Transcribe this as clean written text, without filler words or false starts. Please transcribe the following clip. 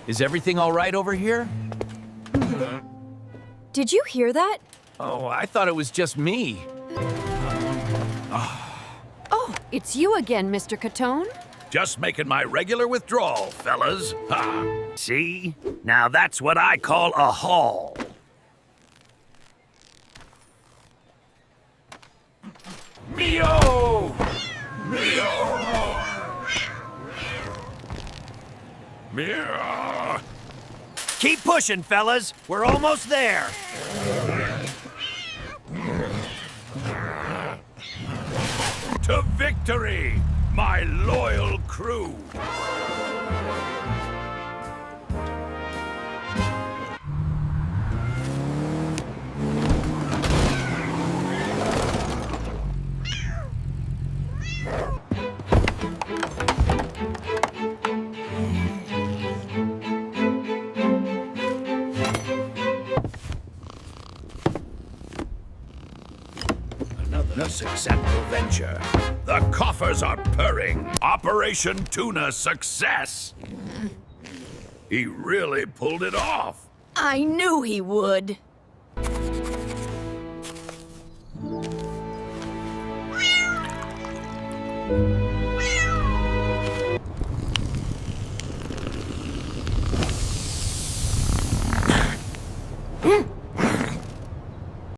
Is everything all right over here? Did you hear that? Oh, I thought it was just me. Oh, it's you again, Mr. Catone. Just making my regular withdrawal, fellas. Ha! See? Now that's what I call a haul. Mio! Mio! Mio! Keep pushing, fellas. We're almost there. To victory, my loyal crew. Another successful venture. The coffers are purring. Operation Tuna success. He really pulled it off. I knew he would.